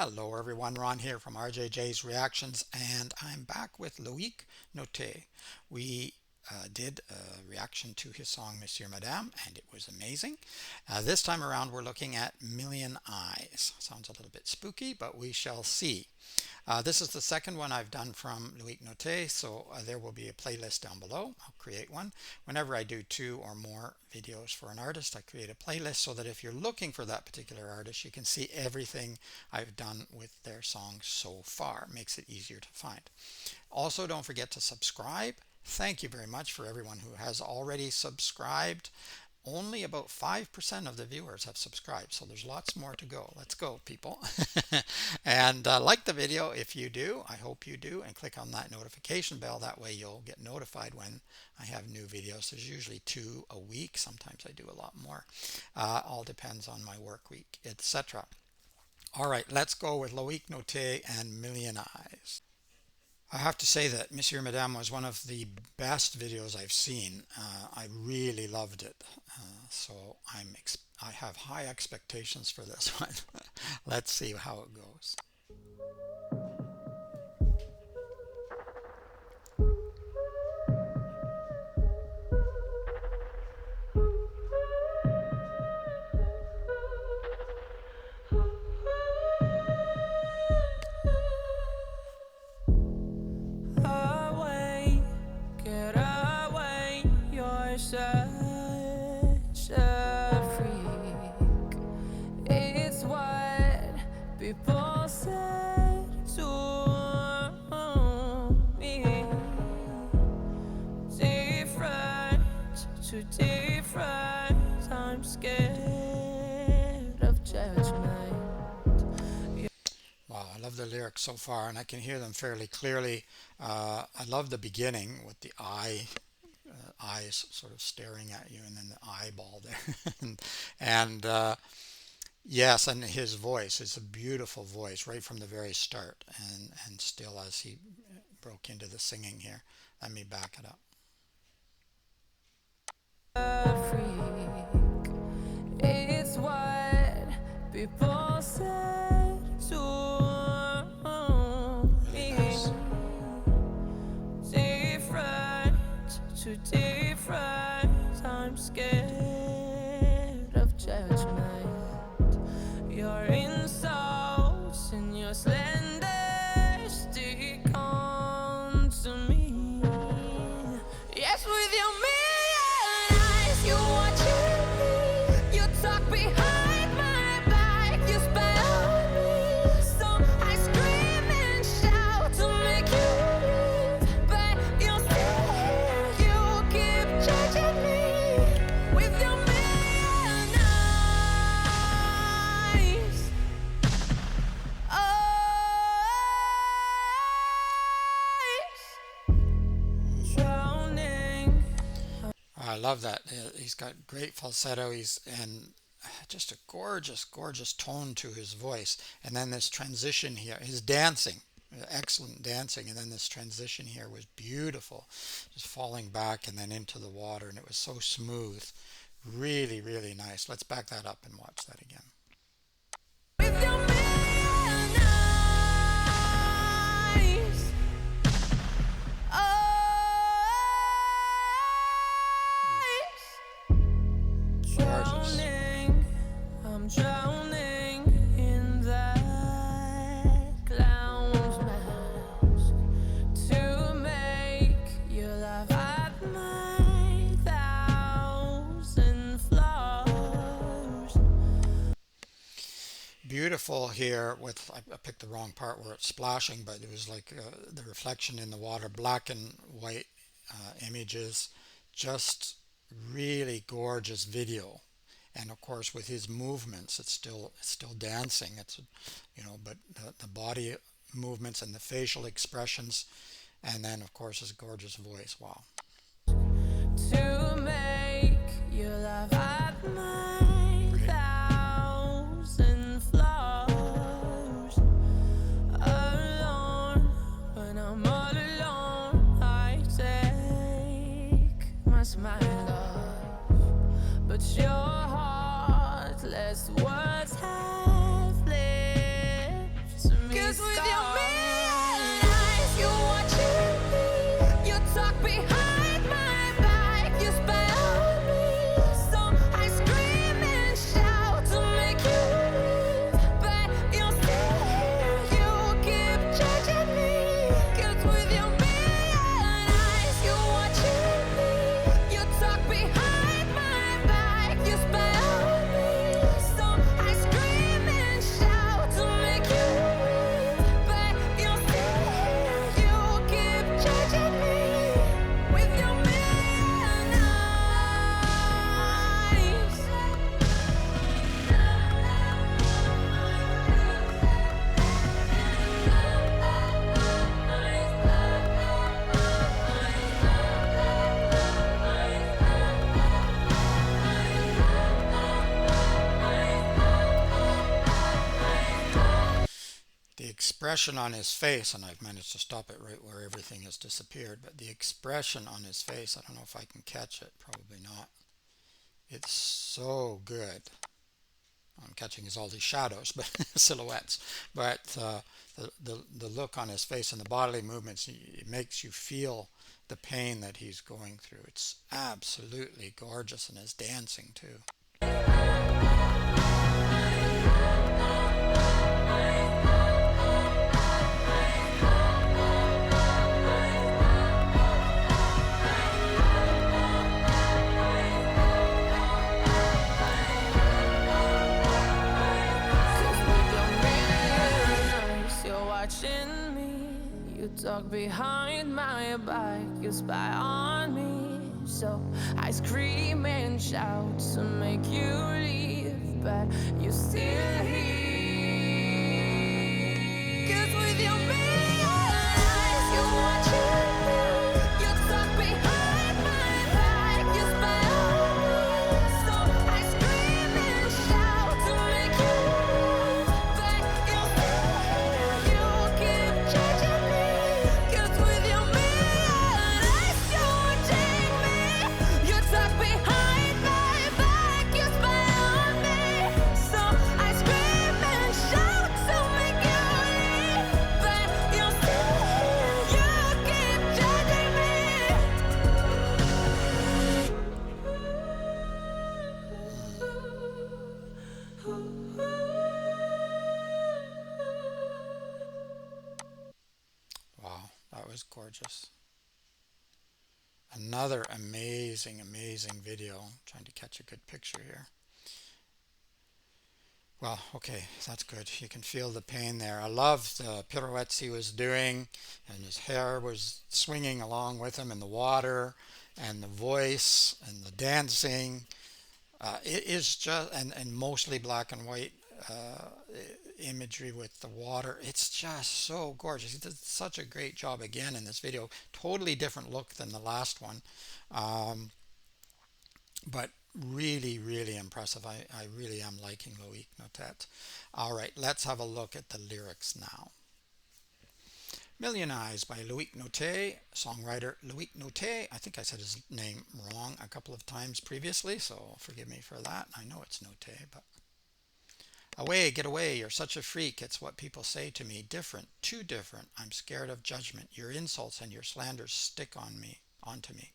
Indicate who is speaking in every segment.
Speaker 1: Hello everyone, Ron here from RJJ's Reactions, and I'm back with Loïc Nottet. We did a reaction to his song Monsieur Madame, and it was amazing. This time around we're looking at Million Eyes. Sounds a little bit spooky, but we shall see. This is the second one I've done from Loïc Nottet, so there will be a playlist down below. I'll create one. Whenever I do two or more videos for an artist, I create a playlist so that if you're looking for that particular artist, you can see everything I've done with their songs so far. Makes it easier to find. Also, don't forget to subscribe. Thank you very much for everyone who has already subscribed. Only about 5% of the viewers have subscribed, so there's lots more to go. Let's go, people. And like the video if you do. I hope you do. And click on that notification bell. That way you'll get notified when I have new videos. There's usually 2 a week. Sometimes I do a lot more. All depends on my work week, etc. All right, let's go with Loïc Nottet and Million Eyes. I have to say that Monsieur Madame was one of the best videos I've seen. I really loved it. So I have high expectations for this one. Let's see how it goes.
Speaker 2: Away, get away, you're such a freak. It's what people say to me. Different, too different. I'm scared of judgment.
Speaker 1: Wow, I love the lyrics so far, and I can hear them fairly clearly. I love the beginning with the eyes sort of staring at you, and then the eyeball there, and yes, and his voice is a beautiful voice right from the very start, and still as he broke into the singing here. Let me back it up.
Speaker 2: Freak. It's what people say to
Speaker 1: Really
Speaker 2: me.
Speaker 1: nice.
Speaker 2: Different, too different. I'm scared of judgment. Your insults and your slander stick on to me. Yes, with your million eyes, you watching me. You talk behind my back, you spy on me. So I scream and shout to make you leave, but you still here. You keep judging me with your million eyes. Eyes. Drowning.
Speaker 1: I love that. He's got great falsetto. And just a gorgeous, gorgeous tone to his voice. And then this transition here, his dancing, excellent dancing. And then this transition here was beautiful, just falling back and then into the water. And it was so smooth. Really, really nice. Let's back that up and watch that again.
Speaker 2: With your million eyes. Eyes.
Speaker 1: Gorgeous.
Speaker 2: Drowning, I'm drowning in that clown's mask to make you laugh at my thousand flaws.
Speaker 1: Beautiful here with, I picked the wrong part where it's splashing, but it was like the reflection in the water, black and white images, just really gorgeous video. And of course with his movements, it's still dancing. But the body movements and the facial expressions, and then of course his gorgeous voice. Wow.
Speaker 2: To make you laugh at my thousand flaws. Alone, when I'm all alone, I take my smile off. But your heartless words have lived with your million eyes, you're watching me. You talk behind my back, you spy on me. So I scream and shout to make you leave, but you're still here. You keep judging me. 'Cause with your million eyes, you're watching me. You talk behind my back, you spy on me. So I scream and shout to make you leave, but you're still here. You keep judging me with your million eyes.
Speaker 1: The expression on his face, and I've managed to stop it right where everything has disappeared, but the expression on his face, I don't know if I can catch it, probably not. It's so good. I'm catching is all these shadows, but silhouettes. But the look on his face and the bodily movements, it makes you feel the pain that he's going through. It's absolutely gorgeous, and his dancing too.
Speaker 2: You're watching me. You talk behind my back. You spy on me. So I scream and shout to make you leave, but you still here. 'Cause with your million eyes, you're watching me. You talk behind my back. You spy on me. So I scream and shout to make you leave, but you're still here. You keep judging me. 'Cause with your million eyes, you're watching me. You talk behind my back. You spy on me. So I scream and shout to make you leave, but you're still here. You keep judging me.
Speaker 1: Wow, that was gorgeous. Another amazing, amazing video. Trying to catch a good picture here. Well, okay, that's good. You can feel the pain there. I love the pirouettes he was doing, and his hair was swinging along with him in the water, and the voice and the dancing. It is just, and mostly black and white uh, imagery with the water. It's just so gorgeous. He did such a great job again in this video. Totally different look than the last one. Um, but really, really impressive. I really am liking Loïc Nottet. All right, let's have a look at the lyrics now. Million Eyes by Loïc Nottet, songwriter Loïc Nottet. I think I said his name wrong a couple of times previously, so forgive me for that. I know it's Nottet, but away, get away, you're such a freak. It's what people say to me. Different, too different. I'm scared of judgment. Your insults and your slanders stick onto me.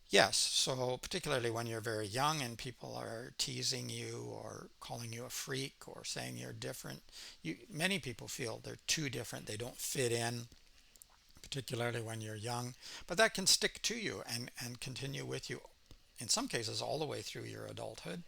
Speaker 1: Yes, so particularly when you're very young and people are teasing you or calling you a freak or saying you're different, many people feel they're too different, they don't fit in, particularly when you're young. But that can stick to you and continue with you, in some cases, all the way through your adulthood,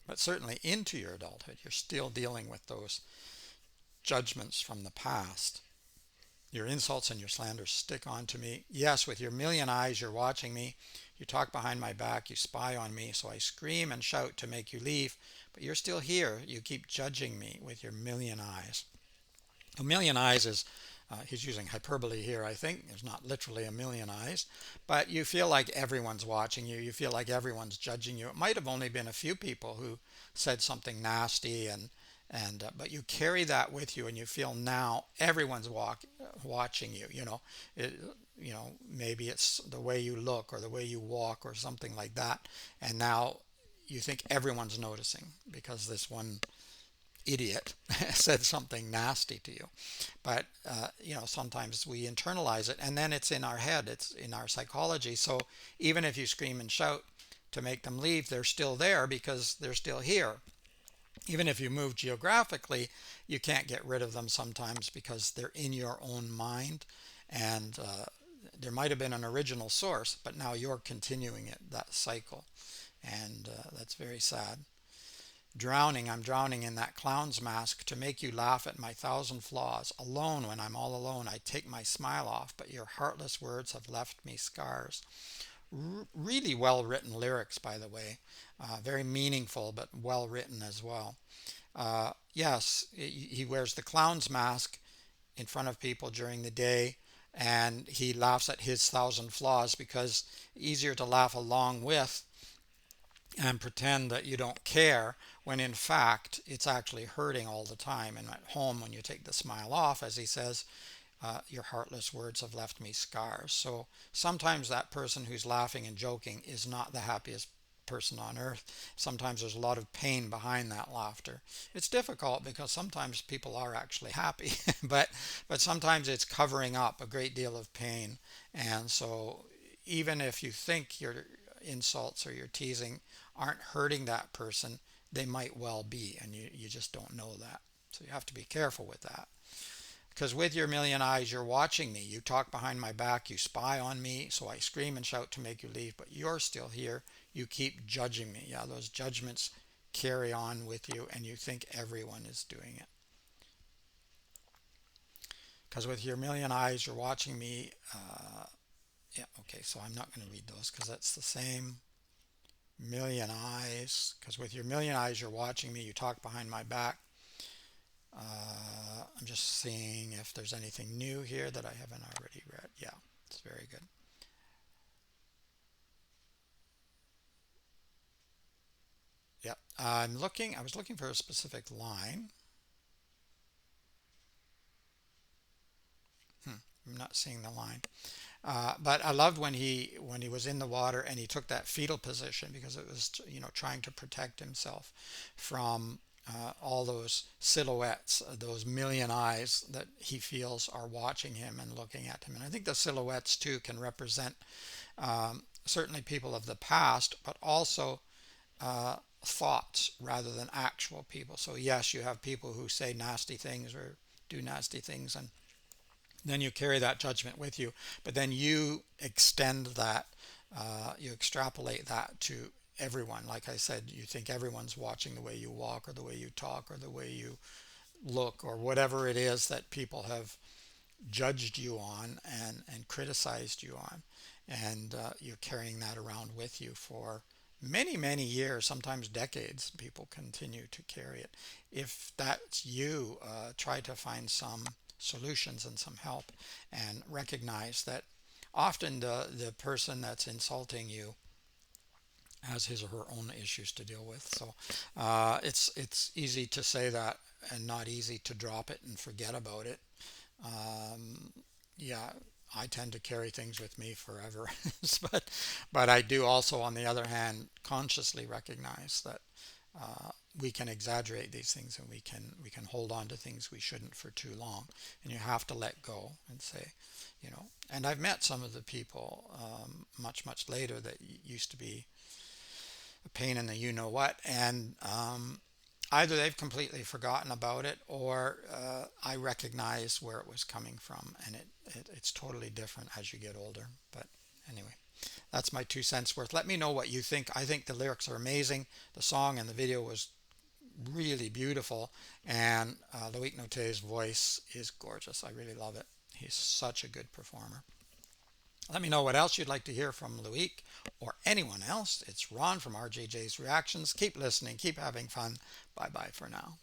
Speaker 1: but certainly into your adulthood. You're still dealing with those judgments from the past. Your insults and your slanders stick onto me. Yes, with your million eyes, you're watching me. You talk behind my back. You spy on me. So I scream and shout to make you leave. But you're still here. You keep judging me with your million eyes. A million eyes is, he's using hyperbole here, I think. There's not literally a million eyes. But you feel like everyone's watching you. You feel like everyone's judging you. It might have only been a few people who said something nasty and but you carry that with you and you feel now everyone's watching you, it, maybe it's the way you look or the way you walk or something like that, and now you think everyone's noticing because this one idiot said something nasty to you. But sometimes we internalize it, and then it's in our head, it's in our psychology. So even if you scream and shout to make them leave, they're still there because they're still here. Even if you move geographically, you can't get rid of them sometimes because they're in your own mind, and there might have been an original source, but now you're continuing it, that cycle, and that's very sad. Drowning, I'm drowning in that clown's mask to make you laugh at my thousand flaws. Alone, when I'm all alone, I take my smile off, but your heartless words have left me scars. Really well written lyrics, by the way. Very meaningful, but well written as well. Yes, he wears the clown's mask in front of people during the day, and he laughs at his thousand flaws because easier to laugh along with and pretend that you don't care when in fact it's actually hurting all the time. And at home, when you take the smile off, as he says, your heartless words have left me scars. So sometimes that person who's laughing and joking is not the happiest person on earth. Sometimes there's a lot of pain behind that laughter. It's difficult because sometimes people are actually happy, but sometimes it's covering up a great deal of pain. And so even if you think your insults or your teasing aren't hurting that person, they might well be, and you just don't know that. So you have to be careful with that. Because with your million eyes, you're watching me. You talk behind my back, you spy on me, so I scream and shout to make you leave, but you're still here. You keep judging me. Yeah, those judgments carry on with you, and you think everyone is doing it. Because with your million eyes, you're watching me. Yeah, okay, so I'm not going to read those because that's the same. Million eyes. Because with your million eyes, you're watching me. You talk behind my back. I'm just seeing if there's anything new here that I haven't already read. Yeah, it's very good. Yep. I was looking for a specific line. I'm not seeing the line. But I loved when he was in the water and he took that fetal position because it was trying to protect himself from all those silhouettes, those million eyes that he feels are watching him and looking at him. And I think the silhouettes too can represent certainly people of the past, but also thoughts rather than actual people. So yes, you have people who say nasty things or do nasty things, and then you carry that judgment with you, but then you extend that, you extrapolate that to everyone. Like I said, you think everyone's watching the way you walk or the way you talk or the way you look or whatever it is that people have judged you on and criticized you on. And you're carrying that around with you for many, many years, sometimes decades. People continue to carry it. If that's you, try to find some solutions and some help and recognize that often the person that's insulting you has his or her own issues to deal with. So it's easy to say that and not easy to drop it and forget about it. Yeah, I tend to carry things with me forever, but I do also, on the other hand, consciously recognize that we can exaggerate these things and we can hold on to things we shouldn't for too long, and you have to let go and say, and I've met some of the people much later that used to be a pain in the you know what, and either they've completely forgotten about it or I recognize where it was coming from, and it's totally different as you get older. But anyway, that's my 2 cents worth. Let me know what you think. I think the lyrics are amazing. The song and the video was really beautiful, and Loïc Nottet's voice is gorgeous. I really love it. He's such a good performer. Let me know what else you'd like to hear from Loïc or anyone else. It's Ron from RJJ's Reactions. Keep listening, keep having fun. Bye bye for now.